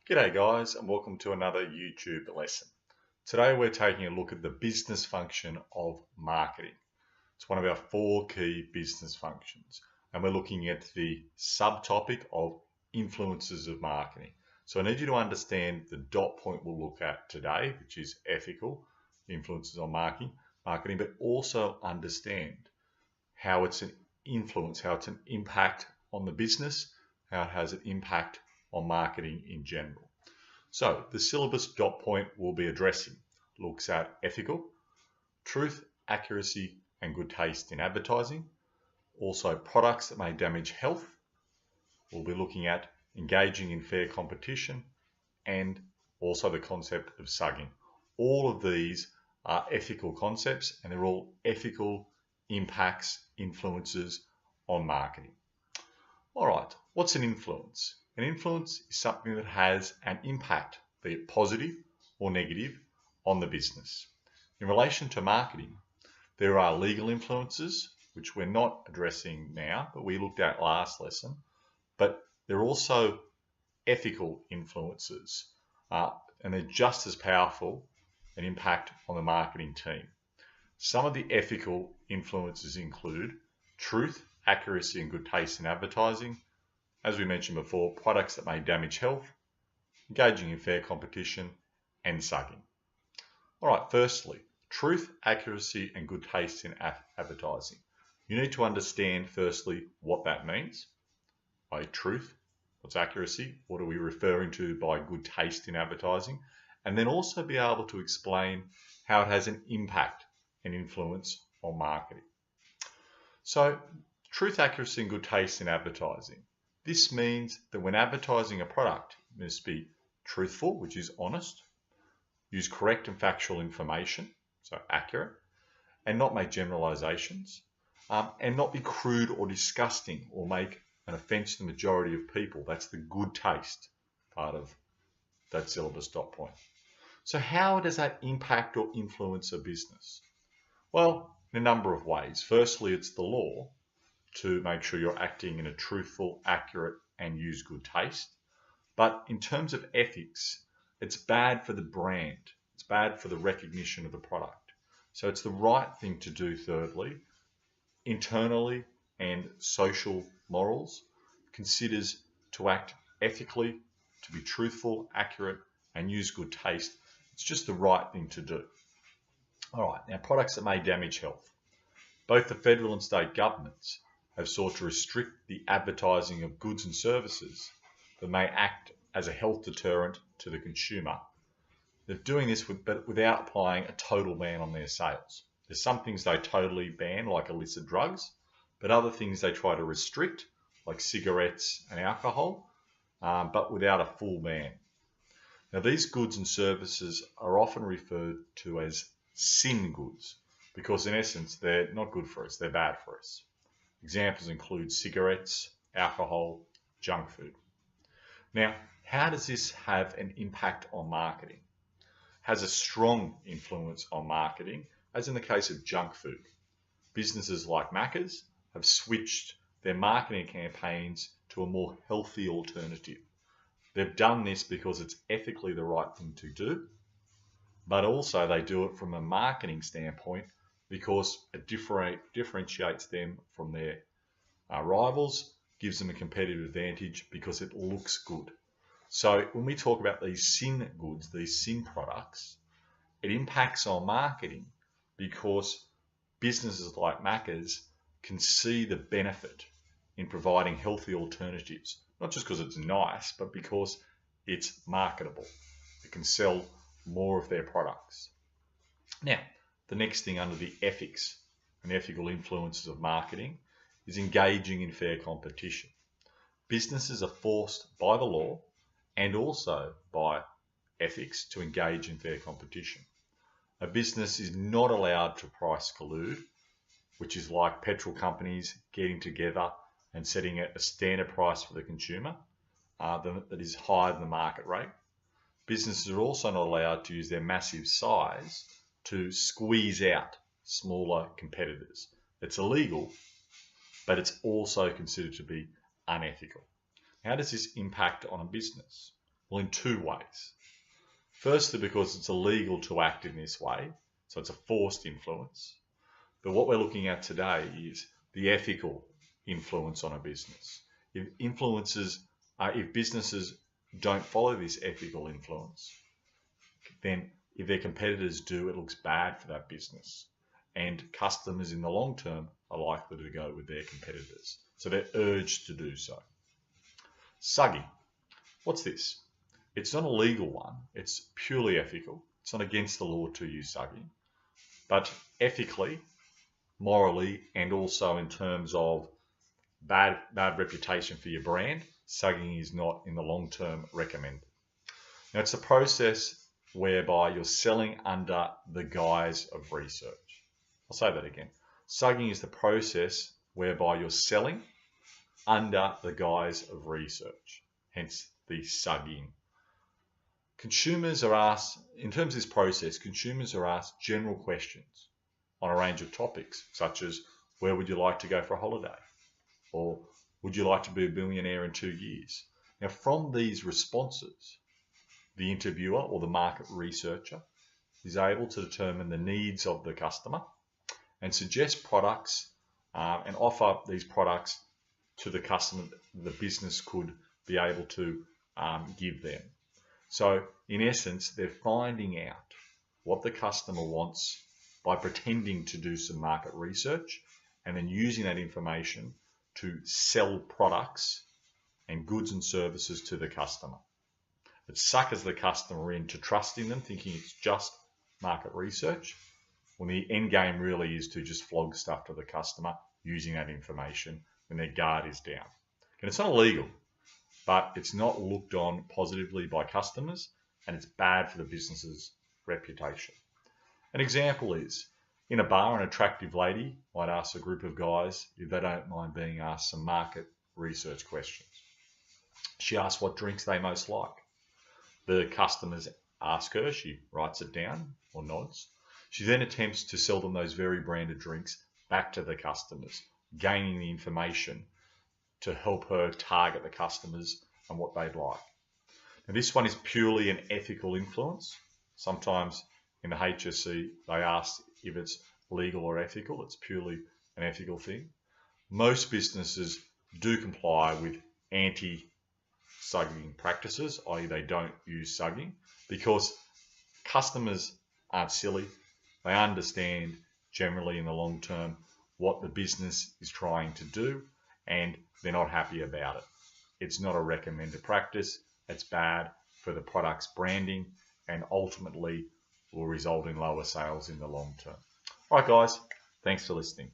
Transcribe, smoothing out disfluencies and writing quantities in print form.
G'day guys, and welcome to another YouTube lesson. Today we're taking a look at the business function of marketing. It's one of our 4 key business functions, and we're looking at the subtopic of influences of marketing. So I need you to understand the dot point we'll look at today, which is ethical influences on marketing, but also understand how it's an influence, how it's an impact on the business, how it has an impact on marketing in general. So the syllabus dot point we'll be addressing looks at ethical, truth, accuracy, and good taste in advertising. Also products that may damage health. We'll be looking at engaging in fair competition and also the concept of sugging. All of these are ethical concepts and they're all ethical impacts, influences on marketing. All right, what's an influence? An influence is something that has an impact, be it positive or negative, on the business. In relation to marketing, there are legal influences, which we're not addressing now, but we looked at last lesson. But there are also ethical influences, and they're just as powerful an impact on the marketing team. Some of the ethical influences include truth, accuracy, and good taste in advertising. As we mentioned before, products that may damage health, engaging in fair competition, and sugging. All right, firstly, truth, accuracy, and good taste in advertising. You need to understand, firstly, what that means by truth. What's accuracy? What are we referring to by good taste in advertising? And then also be able to explain how it has an impact and influence on marketing. So, truth, accuracy, and good taste in advertising. This means that when advertising a product, it must be truthful, which is honest, use correct and factual information, so accurate, and not make generalizations, and not be crude or disgusting or make an offense to the majority of people. That's the good taste part of that syllabus dot point. So how does that impact or influence a business? Well, in a number of ways. Firstly, it's the law to make sure you're acting in a truthful, accurate, and use good taste. But in terms of ethics, it's bad for the brand. It's bad for the recognition of the product. So it's the right thing to do, thirdly. Internally and social morals considers to act ethically, to be truthful, accurate, and use good taste. It's just the right thing to do. All right, now products that may damage health. Both the federal and state governments have sought to restrict the advertising of goods and services that may act as a health deterrent to the consumer. They're doing this but without applying a total ban on their sales. There's some things they totally ban, like illicit drugs, but other things they try to restrict, like cigarettes and alcohol, but without a full ban. Now, these goods and services are often referred to as sin goods because in essence, they're not good for us, they're bad for us. Examples include cigarettes, alcohol, junk food. Now, how does this have an impact on marketing? It has a strong influence on marketing, as in the case of junk food. Businesses like Macca's have switched their marketing campaigns to a more healthy alternative. They've done this because it's ethically the right thing to do, but also they do it from a marketing standpoint because it differentiates them from their rivals, gives them a competitive advantage because it looks good. So when we talk about these sin goods, these sin products, it impacts on marketing because businesses like Macca's can see the benefit in providing healthy alternatives, not just because it's nice, but because it's marketable. It can sell more of their products. Now, the next thing under the ethics and ethical influences of marketing is engaging in fair competition. Businesses are forced by the law and also by ethics to engage in fair competition. A business is not allowed to price collude, which is like petrol companies getting together and setting a standard price for the consumer that is higher than the market rate. Businesses are also not allowed to use their massive size to squeeze out smaller competitors. It's illegal, but it's also considered to be unethical. How does this impact on a business? Well, in two ways. Firstly, because it's illegal to act in this way, so it's a forced influence. But what we're looking at today is the ethical influence on a business. If businesses don't follow this ethical influence, then if their competitors do, it looks bad for that business. And customers in the long term are likely to go with their competitors. So they're urged to do so. Sugging. What's this? It's not a legal one. It's purely ethical. It's not against the law to use sugging. But ethically, morally, and also in terms of bad reputation for your brand, sugging is not in the long term recommended. Now, it's a process whereby you're selling under the guise of research. I'll say that again. Sugging is the process whereby you're selling under the guise of research, hence the sugging. Consumers are asked, in terms of this process, consumers are asked general questions on a range of topics, such as where would you like to go for a holiday? Or would you like to be a billionaire in 2 years? Now, from these responses, the interviewer or the market researcher is able to determine the needs of the customer and suggest products and offer these products to the customer the business could be able to give them. So in essence, they're finding out what the customer wants by pretending to do some market research and then using that information to sell products and goods and services to the customer. It suckers the customer into trusting them, thinking it's just market research, when the end game really is to just flog stuff to the customer using that information when their guard is down. And it's not illegal, but it's not looked on positively by customers, and it's bad for the business's reputation. An example is, in a bar, an attractive lady might ask a group of guys if they don't mind being asked some market research questions. She asks what drinks they most like. The customers ask her, she writes it down or nods. She then attempts to sell them those very branded drinks back to the customers, gaining the information to help her target the customers and what they'd like. Now, this one is purely an ethical influence. Sometimes in the HSC, they ask if it's legal or ethical. It's purely an ethical thing. Most businesses do comply with anti-sugging practices, i.e. they don't use sugging, because customers aren't silly. They understand generally in the long term what the business is trying to do, and they're not happy about it. It's not a recommended practice. It's bad for the product's branding and ultimately will result in lower sales in the long term. All right, guys, thanks for listening.